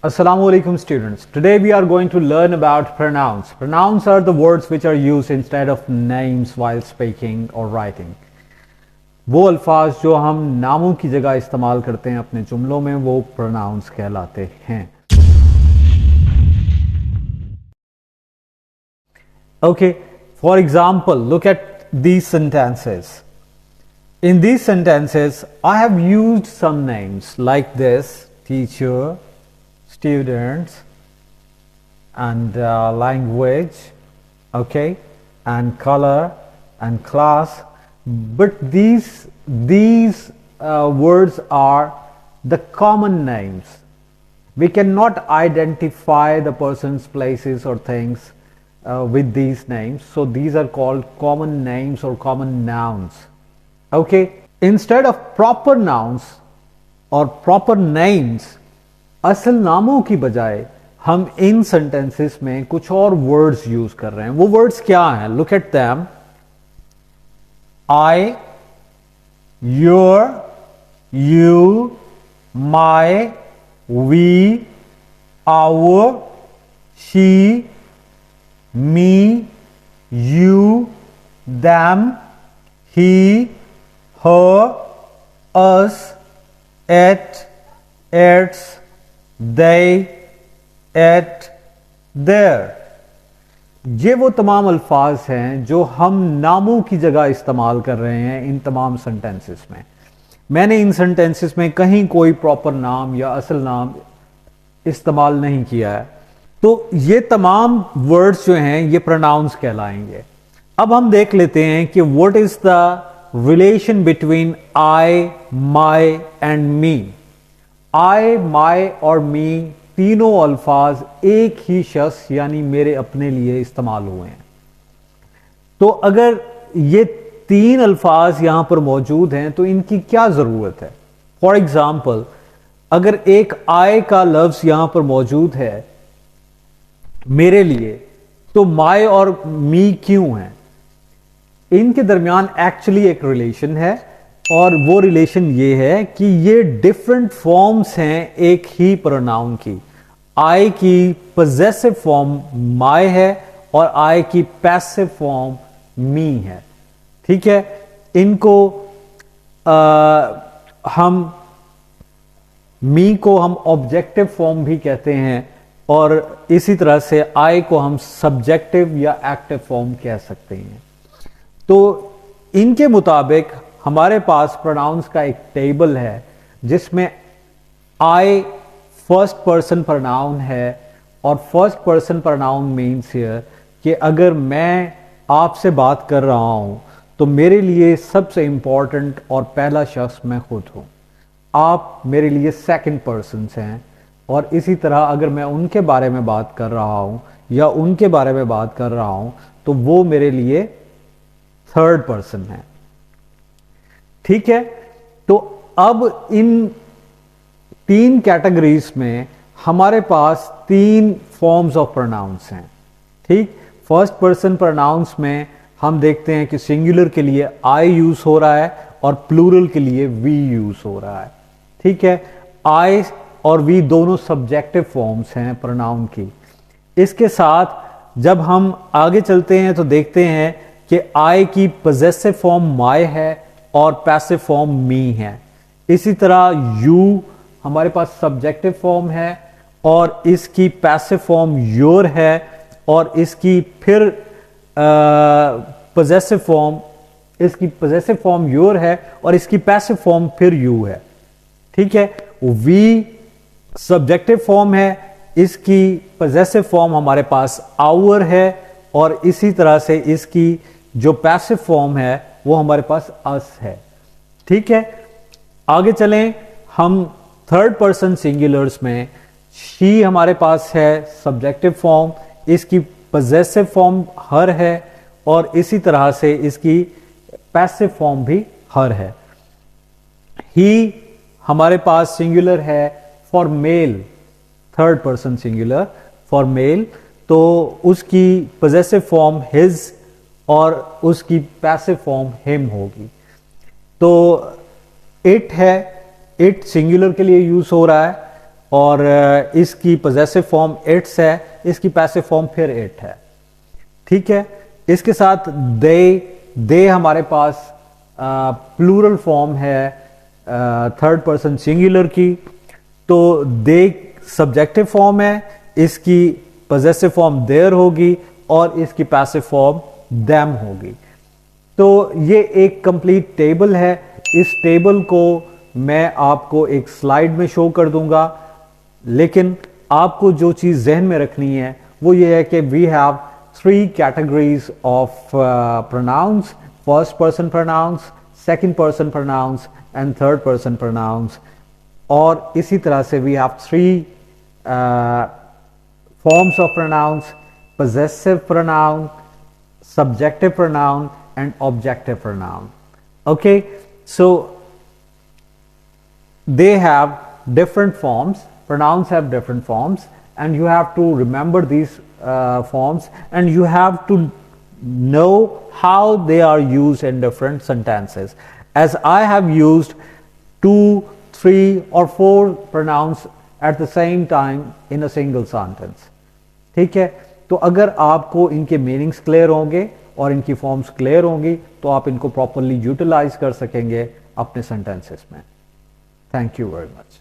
Assalamu alaikum students. Today we are going to learn about pronouns. Pronouns are the words which are used instead of names while speaking or writing. वो अल्फाज जो हम नामों की जगह इस्तेमाल करते हैं अपने जुमलों में वो pronouns कहलाते हैं. Okay, for example, look at these sentences. In these sentences, I have used some names like this: teacher, students, and language, okay, and color and class. But these words are the common names. We cannot identify the person's places or things with these names, so these are called common names or common nouns. Okay, instead of proper nouns or proper names, असल नामों की बजाय हम इन sentences में कुछ और words use कर रहे हैं. वो वर्ड्स क्या हैं? Look at them. I, your, you, my, we, our, she, me, you, them, he, her, us, it, its, they, it, their. ये वो तमाम अल्फाज हैं जो हम नामों की जगह इस्तेमाल कर रहे हैं इन तमाम सेंटेंसेस में. मैंने इन सेंटेंसेस में कहीं कोई प्रॉपर नाम या असल नाम इस्तेमाल नहीं किया है. तो ये तमाम वर्ड्स जो हैं ये प्रोनाउंस कहलाएंगे. अब हम देख लेते हैं कि what is the relation between I, my and me. I, my और मी तीनों अल्फाज एक ही शख्स यानी मेरे अपने लिए इस्तेमाल हुए हैं. तो अगर ये तीन अल्फाज यहां पर मौजूद हैं तो इनकी क्या जरूरत है? फॉर एग्जाम्पल, अगर एक आई का लफ्ज यहां पर मौजूद है मेरे लिए, तो माई और मी क्यों है? इनके दरमियान एक्चुअली एक रिलेशन है और वो रिलेशन ये है कि ये डिफरेंट फॉर्म्स हैं एक ही प्रोनाउन की. आई की पॉजेसिव फॉर्म माई है और आई की पैसिव फॉर्म मी है. ठीक है, इनको हम मी को हम ऑब्जेक्टिव फॉर्म भी कहते हैं और इसी तरह से आई को हम सब्जेक्टिव या एक्टिव फॉर्म कह सकते हैं. तो इनके मुताबिक हमारे पास प्रोनाउंस का एक टेबल है जिसमें आई फर्स्ट पर्सन प्रोनाउन है और first person pronoun means here कि अगर मैं आपसे बात कर रहा हूं तो मेरे लिए सबसे इंपॉर्टेंट और पहला शख्स मैं खुद हूं. आप मेरे लिए सेकंड पर्सन हैं और इसी तरह अगर मैं उनके बारे में बात कर रहा हूं या उनके बारे में बात कर रहा हूं तो वो मेरे लिए थर्ड पर्सन है. ठीक है, तो अब इन तीन कैटेगरीज में हमारे पास तीन फॉर्म्स ऑफ प्रोनाउंस हैं. ठीक, फर्स्ट पर्सन प्रोनाउंस में हम देखते हैं कि सिंगुलर के लिए आई यूज हो रहा है और प्लूरल के लिए वी यूज हो रहा है. ठीक है, आई और वी दोनों सब्जेक्टिव फॉर्म्स हैं प्रोनाउन की. इसके साथ जब हम आगे चलते हैं तो देखते हैं कि आई की पॉजेसिव फॉर्म माई है और पैसिव फॉर्म मी है. इसी तरह यू हमारे पास सब्जेक्टिव फॉर्म है और इसकी पैसिव फॉर्म योर है और इसकी फिर पॉजेसिव फॉर्म योर है और इसकी पैसिव फॉर्म फिर यू है. ठीक है, वी सब्जेक्टिव फॉर्म है, इसकी पॉजेसिव फॉर्म हमारे पास आवर है और इसी तरह से इसकी जो पैसिव फॉर्म है वो हमारे पास अस है. ठीक है, आगे चलें. हम थर्ड पर्सन सिंगुलर्स में शी हमारे पास है सब्जेक्टिव फॉर्म, इसकी पॉजेसिव फॉर्म हर है और इसी तरह से इसकी पैसिव फॉर्म भी हर है. ही हमारे पास सिंगुलर है for male, third person singular for male, तो उसकी पॉजेसिव फॉर्म हिज और उसकी पैसिव फॉर्म हिम होगी. तो इट है, इट सिंगुलर के लिए यूज हो रहा है और इसकी पोजेसिव फॉर्म इट्स है, इसकी पैसिव फॉर्म फिर इट है। ठीक है, इसके साथ दे हमारे पास प्लूरल फॉर्म है थर्ड पर्सन सिंगुलर की, तो दे सब्जेक्टिव फॉर्म है, इसकी पोजेसिव फॉर्म देयर होगी और इसकी पैसिव फॉर्म देम होगी। तो ये एक कंप्लीट टेबल है। इस टेबल को मैं आपको एक स्लाइड में शो कर दूंगा, लेकिन आपको जो चीज जहन में रखनी है वो ये है कि we have 3 categories of pronouns, first person pronouns, second person pronouns and third person pronouns. और इसी तरह से we have 3 forms of pronouns: possessive pronoun, subjective pronoun and objective pronoun. Okay, so they have different forms, pronouns have different forms, and you have to remember these forms, and you have to know how they are used in different sentences. As I have used 2, 3 or 4 pronouns at the same time in a single sentence. ठीक है, तो अगर आपको इनके meanings clear होंगे और इनकी forms clear होंगी तो आप इनको प्रॉपरली यूटिलाइज कर सकेंगे अपने सेंटेंसेस में। Thank you very much.